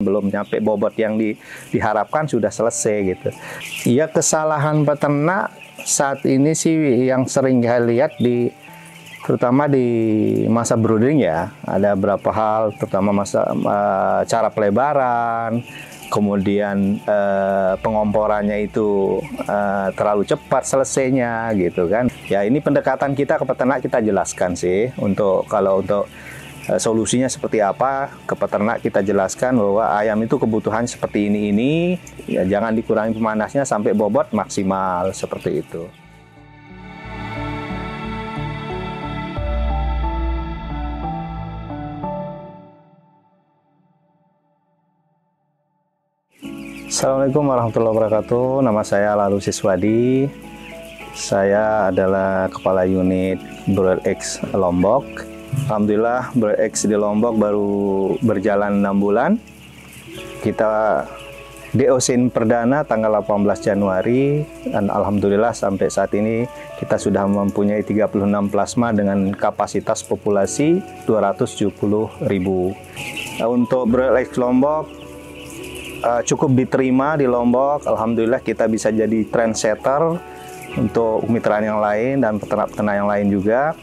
belum nyampe bobot yang diharapkan sudah selesai gitu. Ya, kesalahan peternak saat ini sih yang sering saya lihat terutama di masa brooding ya, ada beberapa hal, terutama cara pelebaran, kemudian pengomporannya itu terlalu cepat selesainya gitu kan. Ya, ini pendekatan kita ke peternak kita jelaskan sih, kalau untuk solusinya seperti apa ke peternak kita jelaskan bahwa ayam itu kebutuhan seperti ini ya, jangan dikurangi pemanasnya sampai bobot maksimal seperti itu. Assalamualaikum warahmatullahi wabarakatuh. Nama saya Lalu Siswadi. Saya adalah Kepala Unit Broiler Eggs Lombok. Alhamdulillah Broiler Eggs di Lombok baru berjalan 6 bulan. Kita DOC perdana tanggal 18 Januari dan alhamdulillah sampai saat ini kita sudah mempunyai 36 plasma dengan kapasitas populasi 270.000. Untuk Broiler Eggs Lombok cukup diterima di Lombok. Alhamdulillah kita bisa jadi trendsetter untuk mitra yang lain dan peternak-peternak yang lain juga.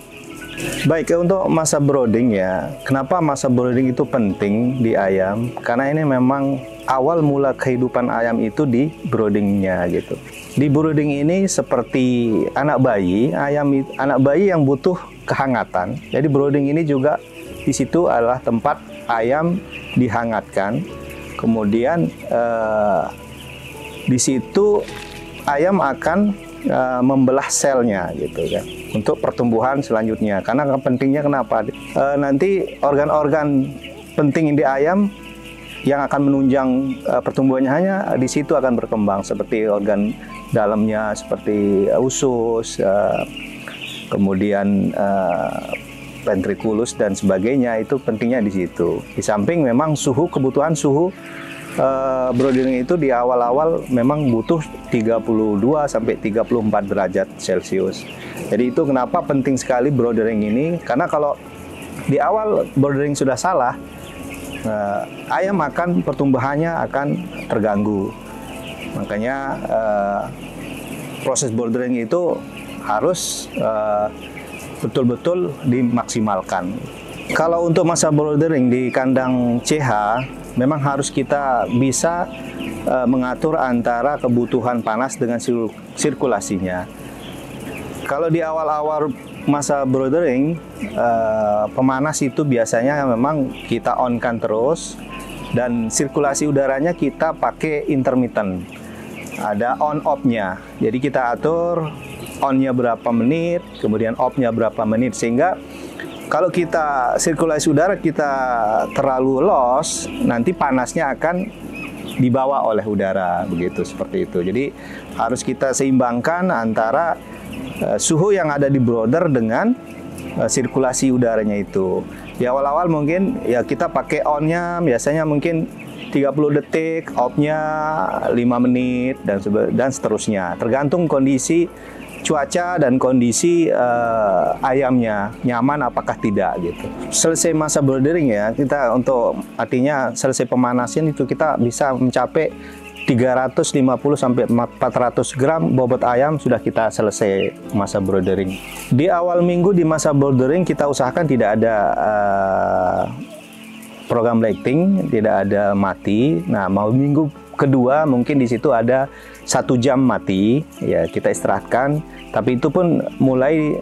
Baik, untuk masa brooding ya, kenapa masa brooding itu penting di ayam? Karena ini memang awal mula kehidupan ayam itu di broodingnya gitu. Di brooding ini seperti anak bayi, anak bayi yang butuh kehangatan. Jadi brooding ini juga di situ adalah tempat ayam dihangatkan. Kemudian di situ ayam akan membelah selnya gitu kan untuk pertumbuhan selanjutnya. Karena pentingnya kenapa? Nanti organ-organ penting di ayam yang akan menunjang pertumbuhannya hanya di situ akan berkembang, seperti organ dalamnya seperti usus, kemudian ventriculus dan sebagainya, itu pentingnya di situ. Di samping memang kebutuhan suhu brooding itu di awal-awal memang butuh 32 sampai 34 derajat Celcius. Jadi itu kenapa penting sekali brooding ini, karena kalau di awal brooding sudah salah, ayam pertumbuhannya akan terganggu. Makanya proses brooding itu harus betul-betul dimaksimalkan. Kalau untuk masa brooding di kandang CH, memang harus kita bisa mengatur antara kebutuhan panas dengan sirkulasinya. Kalau di awal-awal masa brooding, pemanas itu biasanya memang kita on-kan terus, dan sirkulasi udaranya kita pakai intermittent. Ada on-off-nya, jadi kita atur on-nya berapa menit, kemudian off-nya berapa menit, sehingga kalau kita sirkulasi udara kita terlalu loss, nanti panasnya akan dibawa oleh udara, begitu, seperti itu. Jadi harus kita seimbangkan antara suhu yang ada di brooder dengan sirkulasi udaranya itu. Di awal-awal mungkin ya kita pakai on-nya biasanya mungkin 30 detik, off-nya 5 menit, dan seterusnya. Tergantung kondisi cuaca dan kondisi ayamnya nyaman apakah tidak gitu. Selesai masa brooding ya, kita artinya selesai pemanasan itu kita bisa mencapai 350 sampai 400 gram bobot ayam sudah kita selesai masa brooding. Di awal minggu di masa brooding kita usahakan tidak ada program lacting, tidak ada mati. Nah, mau minggu kedua mungkin di situ ada 1 jam mati, ya kita istirahatkan. Tapi itu pun mulai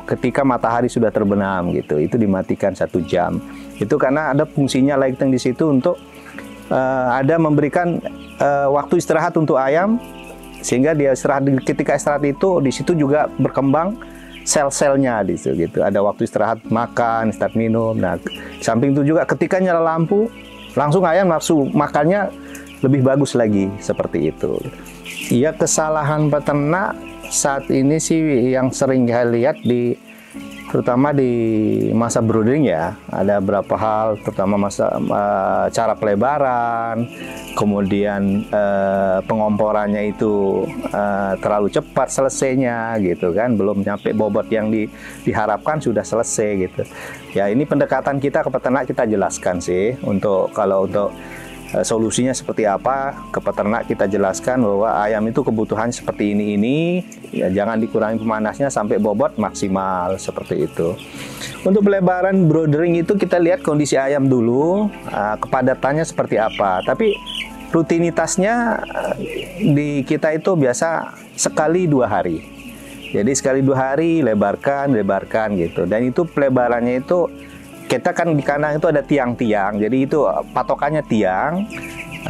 ketika matahari sudah terbenam gitu, itu dimatikan 1 jam. Itu karena ada fungsinya lighting di situ untuk ada memberikan waktu istirahat untuk ayam, sehingga dia ketika istirahat itu di situ juga berkembang sel-selnya di situ gitu. Ada waktu istirahat makan, istirahat minum. Nah, samping itu juga ketika nyala lampu langsung ayam nafsu makannya lebih bagus lagi, seperti itu. Iya, kesalahan peternak saat ini sih yang sering saya lihat terutama di masa brooding ya, ada beberapa hal, terutama cara pelebaran, kemudian pengomporannya itu terlalu cepat selesainya gitu kan, belum nyampe bobot yang diharapkan sudah selesai gitu. Ya ini pendekatan kita ke peternak kita jelaskan sih, kalau untuk solusinya seperti apa ke peternak kita jelaskan bahwa ayam itu kebutuhan seperti ini ya, jangan dikurangi pemanasnya sampai bobot maksimal seperti itu. Untuk pelebaran broodering itu kita lihat kondisi ayam dulu, kepadatannya seperti apa. Tapi rutinitasnya di kita itu biasa sekali 2 hari. Jadi sekali 2 hari lebarkan gitu. Dan itu pelebarannya itu kita kan di kandang itu ada tiang-tiang, jadi itu patokannya tiang.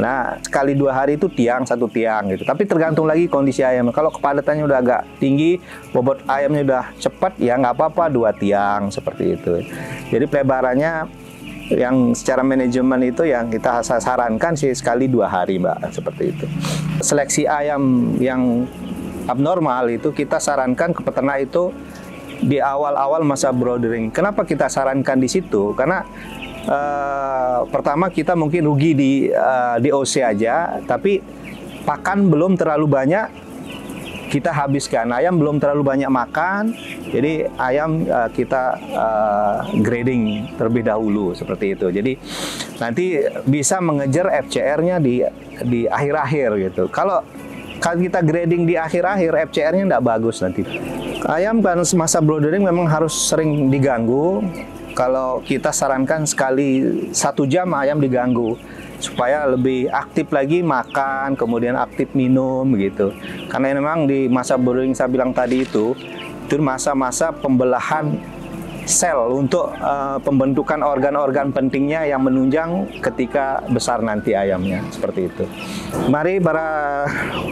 Nah, sekali 2 hari itu satu tiang gitu. Tapi tergantung lagi kondisi ayam. Kalau kepadatannya udah agak tinggi, bobot ayamnya udah cepat, ya nggak apa-apa 2 tiang seperti itu. Jadi pelebarannya yang secara manajemen itu yang kita sarankan sih sekali 2 hari, Mbak, seperti itu. Seleksi ayam yang abnormal itu kita sarankan ke peternak itu di awal-awal masa broodering. Kenapa kita sarankan di situ? Karena pertama kita mungkin rugi di OC aja, tapi pakan belum terlalu banyak kita habiskan. Ayam belum terlalu banyak makan, jadi ayam kita grading terlebih dahulu seperti itu. Jadi nanti bisa mengejar FCR-nya di akhir-akhir gitu. Kalau kita grading di akhir-akhir, FCR-nya nggak bagus nanti. Ayam kan masa broodering memang harus sering diganggu. Kalau kita sarankan sekali 1 jam ayam diganggu supaya lebih aktif lagi makan, kemudian aktif minum gitu. Karena memang di masa broodering saya bilang tadi itu masa-masa pembelahan sel untuk pembentukan organ-organ pentingnya yang menunjang ketika besar nanti ayamnya, seperti itu. Mari para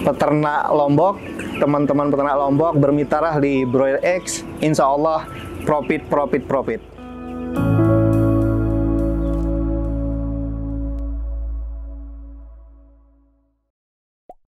peternak Lombok, teman-teman peternak Lombok, bermitra di Broiler X, insya Allah profit.